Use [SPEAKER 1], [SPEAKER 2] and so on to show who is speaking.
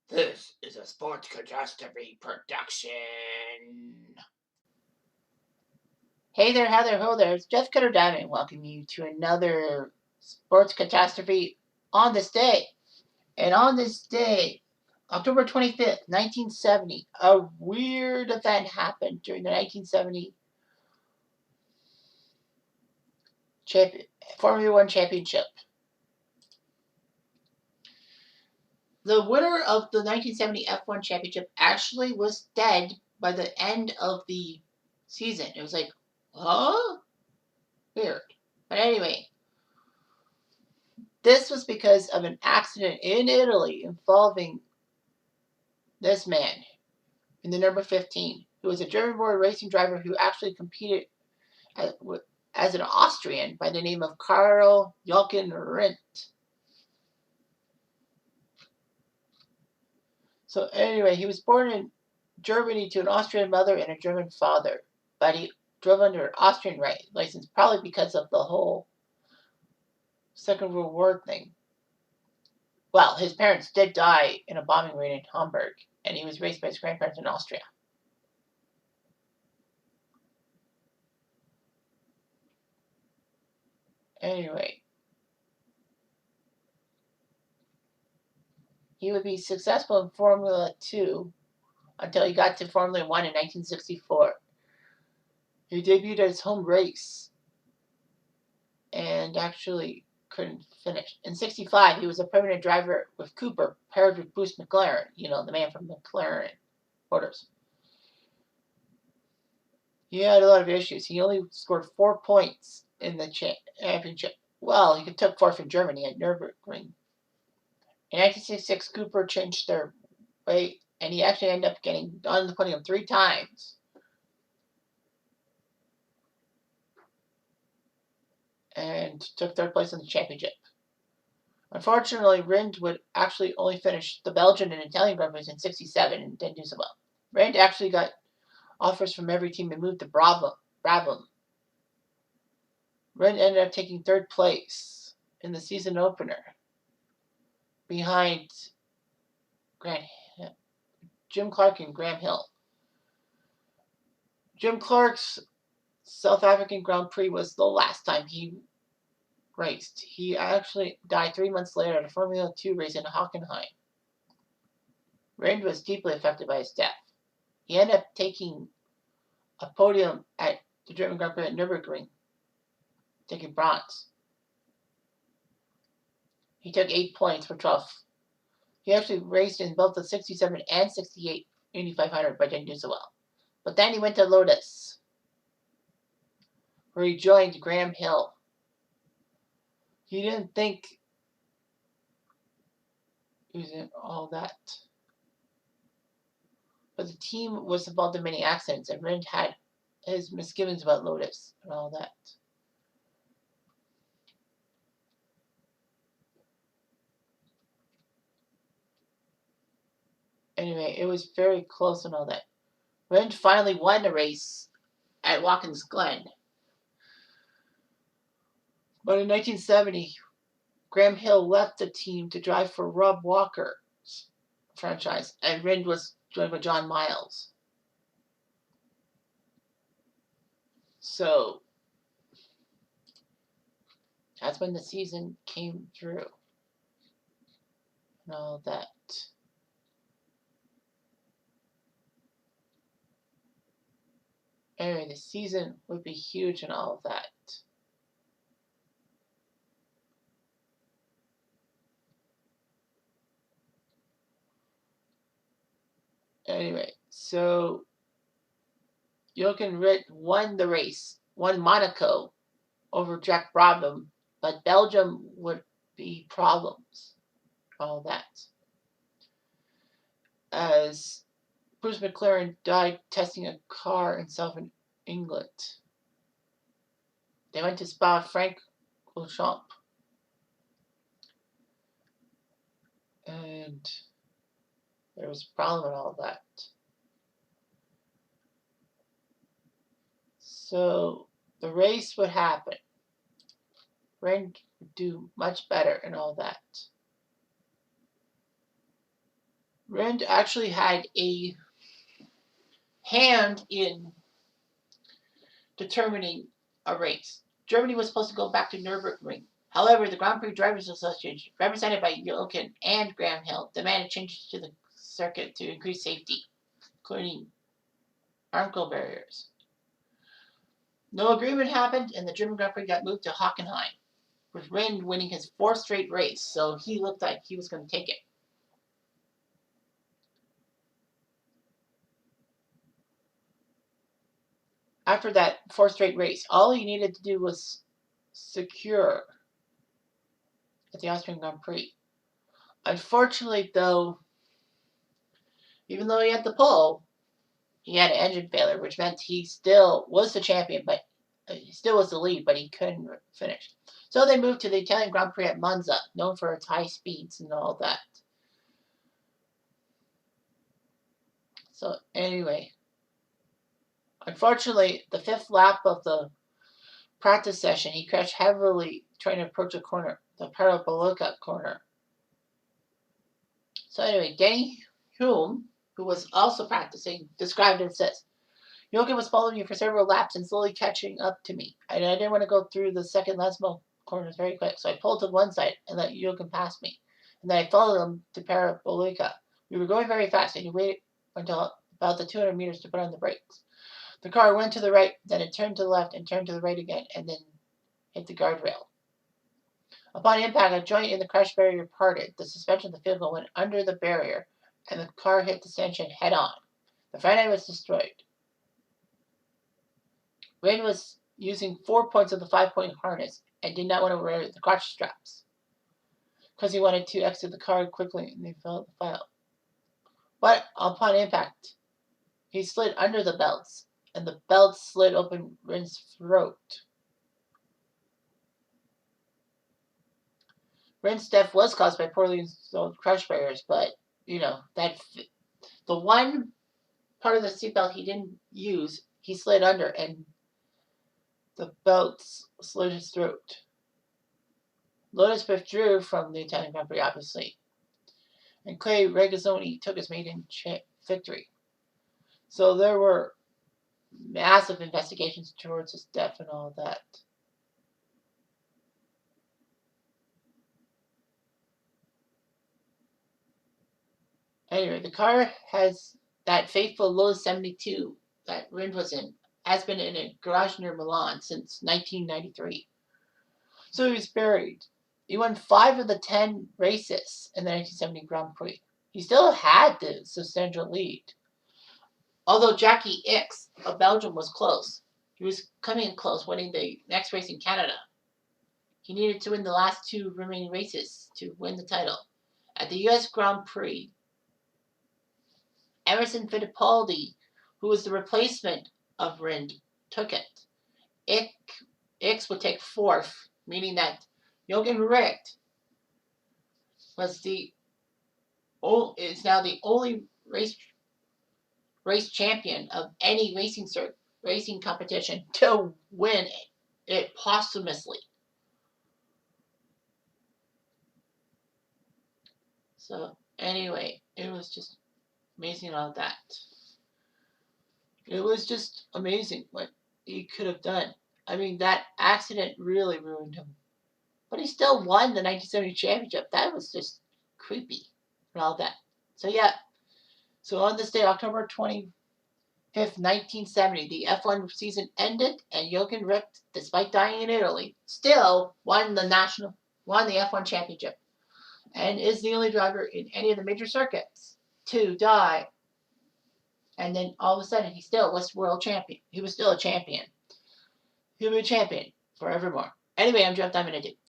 [SPEAKER 1] This is a Sports Catastrophe production. Hey there, how there, ho there. It's Jeff Cutter Diamond welcoming you to another Sports Catastrophe on this day. And on this day, October 25th, 1970, a weird event happened during the 1970 Formula One Championship. The winner of the 1970 F1 Championship actually was dead by the end of the season. It was like, huh? Weird. But anyway, this was because of an accident in Italy involving this man in the number 15, who was a German-born racing driver who actually competed as an Austrian by the name of Karl Jochen Rindt. So anyway, he was born in Germany to an Austrian mother and a German father, but he drove under an Austrian license, probably because of the whole Second World War thing. Well, his parents did die in a bombing raid in Hamburg, and he was raised by his grandparents in Austria. Anyway, he would be successful in Formula 2 until he got to Formula 1 in 1964. He debuted at his home race and actually couldn't finish. In 65, he was a permanent driver with Cooper, paired with Bruce McLaren, the man from McLaren Motors. He had a lot of issues. He only scored 4 points in the championship. Well, he took 4th in Germany at Nürburgring. In 1966, Cooper changed their weight, and he actually ended up getting on the podium 3 times. And took 3rd place in the championship. Unfortunately, Rindt would actually only finish the Belgian and Italian Grand Prix in 67 and didn't do so well. Rindt actually got offers from every team and moved to Brabham. Rindt ended up taking 3rd place in the season opener behind Jim Clark and Graham Hill. Jim Clark's South African Grand Prix was the last time he raced. He actually died 3 months later at a Formula 2 race in Hockenheim. Rindt was deeply affected by his death. He ended up taking a podium at the German Grand Prix at Nürburgring, taking bronze. He took 8 points for 12th. He actually raced in both the 67 and 68 Indy 500, but didn't do so well. But then he went to Lotus, where he joined Graham Hill. He didn't think he was in all that. But the team was involved in many accidents, and Rindt had his misgivings about Lotus and all that. Anyway, it was very close and all that. Rindt finally won the race at Watkins Glen. But in 1970, Graham Hill left the team to drive for Rob Walker's franchise, and Rindt was joined by John Miles. So that's when the season came through and all that. Anyway, the season would be huge and all of that. Anyway, so Jochen Rindt won the race, won Monaco over Jack Brabham, but Belgium would be problems, all that. As Bruce McLaren died testing a car himself in England. They went to Spa-Francorchamps. And there was a problem with all that. So the race would happen. Rindt would do much better and all that. Rindt actually had a hand in determining a race. Germany was supposed to go back to Nürburgring. However, the Grand Prix Drivers Association, represented by Jochen and Graham Hill, demanded changes to the circuit to increase safety, including ankle barriers. No agreement happened, and the German Grand Prix got moved to Hockenheim, with Rindt winning his fourth straight race, so he looked like he was going to take it. After that fourth straight race, all he needed to do was secure at the Austrian Grand Prix. Unfortunately, though, even though he had the pole, he had an engine failure, which meant he still was the champion, but he still was the lead, but he couldn't finish. So they moved to the Italian Grand Prix at Monza, known for its high speeds and all that. So anyway, unfortunately, the fifth lap of the practice session, he crashed heavily trying to approach a corner, the Parabolica corner. So anyway, Denny Hulme, who was also practicing, described it and says, Jochen was following me for several laps and slowly catching up to me. I didn't want to go through the second Lesmo corners very quick, so I pulled to one side and let Jochen pass me. And then I followed him to Parabolica. We were going very fast, and he waited until about the 200 meters to put on the brakes. The car went to the right, then it turned to the left and turned to the right again, and then hit the guardrail. Upon impact, a joint in the crash barrier parted. The suspension of the vehicle went under the barrier, and the car hit the stanchion head on. The front end was destroyed. Rindt was using 4 points of the 5-point harness and did not want to wear the crotch straps because he wanted to exit the car quickly and they fell the file. But upon impact, he slid under the belts, and the belts slid open Rindt's throat. Rindt's death was caused by poorly installed crash barriers, but that the one part of the seatbelt he didn't use, he slid under, and the belts slit his throat. Lotus withdrew from the Italian Grand Prix, obviously, and Clay Regazzoni took his maiden victory. So there were massive investigations towards his death and all that. Anyway, the car has that faithful Lotus 72 that Rindt was in, has been in a garage near Milan since 1993. So he was buried. He won 5 of the 10 races in the 1970 Grand Prix. He still had the substantial lead. Although Jackie Ickx of Belgium was close. He was coming in close, winning the next race in Canada. He needed to win the last 2 remaining races to win the title. At the US Grand Prix, Emerson Fittipaldi, who was the replacement of Rindt, took it. Ickx would take 4th, meaning that Jochen Rindt is now the only race champion of any racing competition to win it posthumously. So anyway, it was just amazing all that. It was just amazing what he could have done. I mean, that accident really ruined him. But he still won the 1970 championship. That was just creepy and all that. So yeah. So on this day, October 25th, 1970, the F1 season ended, and Jochen Rindt, despite dying in Italy, still won the F1 championship, and is the only driver in any of the major circuits to die. And then all of a sudden, he still was world champion. He was still a champion. He'll be a champion forevermore. Anyway, I'm Jeff Diamond.